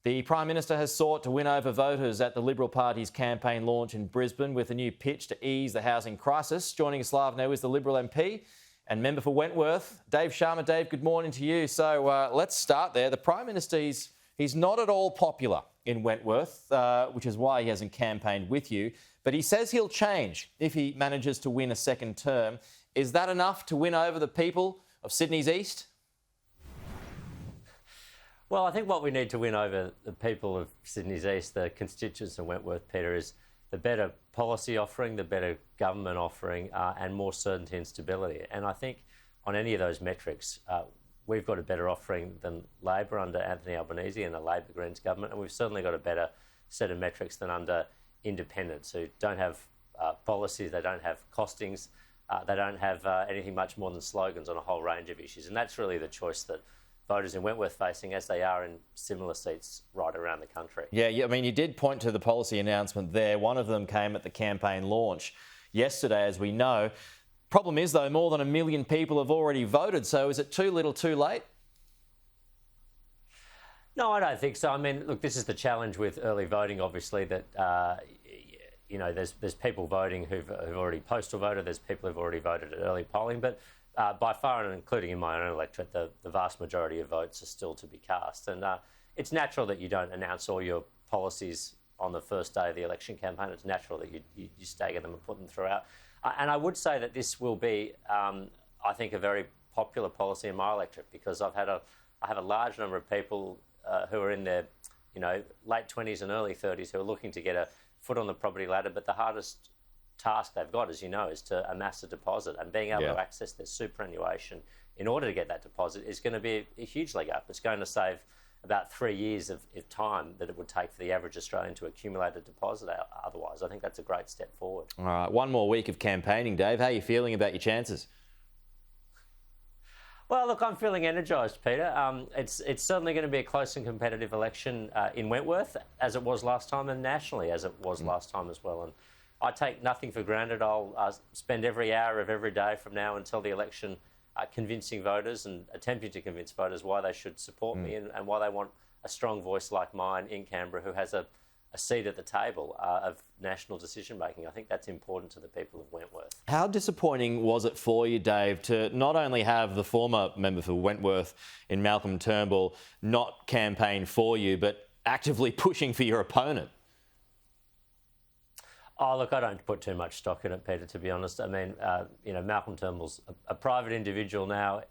The Prime Minister has sought to win over voters at the Liberal Party's campaign launch in Brisbane with a new pitch to ease the housing crisis. Joining us live now is the Liberal MP and member for Wentworth, Dave Sharma. Dave, good morning to you. So let's start there. The Prime Minister, he's not at all popular in Wentworth, which is why he hasn't campaigned with you. But he says he'll change if he manages to win a second term. Is that enough to win over the people of Sydney's East? Well, I think what we need to win over the people of Sydney's East, the constituents of Wentworth, Peter, is the better policy offering, the better government offering, and more certainty and stability. And I think on any of those metrics, we've got a better offering than Labor under Anthony Albanese and the Labor Greens government, and we've certainly got a better set of metrics than under independents who don't have policies, they don't have costings, they don't have anything much more than slogans on a whole range of issues. And that's really the choice that voters in Wentworth facing, as they are in similar seats right around the country. Yeah, I mean, you did point to the policy announcement there. One of them came at the campaign launch yesterday, as we know. Problem is, though, more than 1 million people have already voted. So is it too little too late? No, I don't think so. I mean, look, this is the challenge with early voting, obviously, that, you know, there's people voting who've already postal voted, there's people who've already voted at early polling, but by far, and including in my own electorate, the vast majority of votes are still to be cast. And it's natural that you don't announce all your policies on the first day of the election campaign. It's natural that you stagger them and put them throughout. And I would say that this will be, I think, a very popular policy in my electorate, because I have a large number of people who are in their, you know, late 20s and early 30s who are looking to get a foot on the property ladder, but the hardest task they've got, as you know, is to amass a deposit, and being able to access their superannuation in order to get that deposit is going to be a huge leg up. It's going to save about 3 years of time that it would take for the average Australian to accumulate a deposit otherwise. I think that's a great step forward. All right, one more week of campaigning, Dave. How are you feeling about your chances? Well, look, I'm feeling energised, Peter. It's certainly going to be a close and competitive election in Wentworth, as it was last time, and nationally, as it was last time as well. And I take nothing for granted. I'll spend every hour of every day from now until the election convincing voters and attempting to convince voters why they should support me and why they want a strong voice like mine in Canberra who has a seat at the table of national decision-making. I think that's important to the people of Wentworth. How disappointing was it for you, Dave, to not only have the former member for Wentworth in Malcolm Turnbull not campaign for you, but actively pushing for your opponent? Oh, look, I don't put too much stock in it, Peter, to be honest. I mean, you know, Malcolm Turnbull's a private individual now.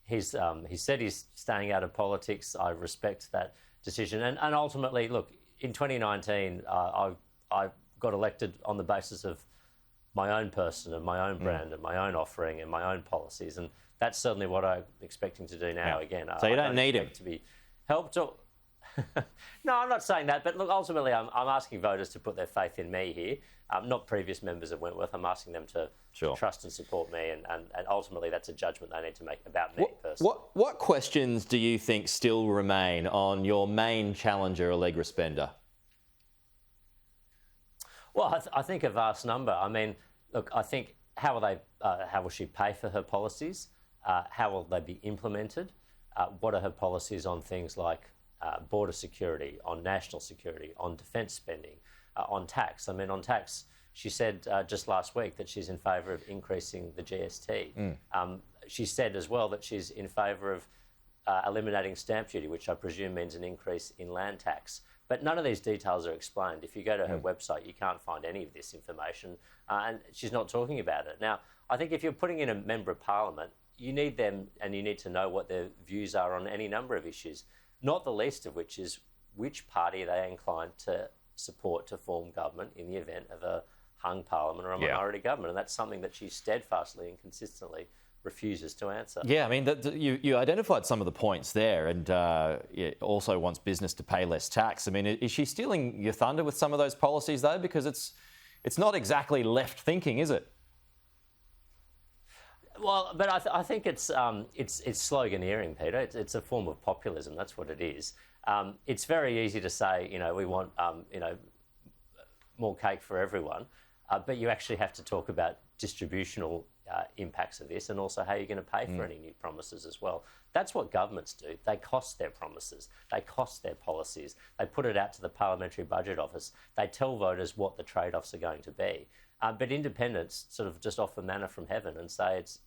He said he's staying out of politics. I respect that decision. And ultimately, look, in 2019, I got elected on the basis of my own person and my own brand and my own offering and my own policies. And that's certainly what I'm expecting to do now again. So you don't need him to be helped or... No, I'm not saying that, but look, ultimately I'm asking voters to put their faith in me here, not previous members of Wentworth. I'm asking them to trust and support me, and ultimately that's a judgment they need to make about me personally. What questions do you think still remain on your main challenger, Allegra Spender? Well, I think a vast number. I mean, look, I think how will she pay for her policies? How will they be implemented? What are her policies on things like border security, on national security, on defence spending, on tax? I mean, on tax, she said just last week that she's in favour of increasing the GST. She said as well that she's in favour of eliminating stamp duty, which I presume means an increase in land tax. But none of these details are explained. If you go to her website, you can't find any of this information, and she's not talking about it. Now, I think if you're putting in a Member of Parliament, you need them, and you need to know what their views are on any number of issues, not the least of which is which party are they inclined to support to form government in the event of a hung parliament or a minority government. And that's something that she steadfastly and consistently refuses to answer. Yeah, I mean, you identified some of the points there, and also wants business to pay less tax. I mean, is she stealing your thunder with some of those policies, though? Because it's not exactly left thinking, is it? Well, but I think it's sloganeering, Peter. It's a form of populism. That's what it is. It's very easy to say, you know, we want, you know, more cake for everyone, but you actually have to talk about distributional impacts of this, and also how you're going to pay for any new promises as well. That's what governments do. They cost their promises. They cost their policies. They put it out to the Parliamentary Budget Office. They tell voters what the trade-offs are going to be. But independents sort of just offer manna from heaven and say it's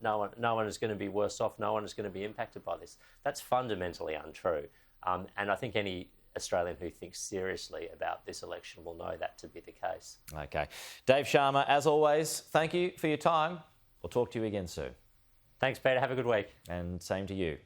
no one is going to be worse off, no one is going to be impacted by this. That's fundamentally untrue. And I think any Australian who thinks seriously about this election will know that to be the case. Okay. Dave Sharma, as always, thank you for your time. We'll talk to you again soon. Thanks, Peter. Have a good week. And same to you.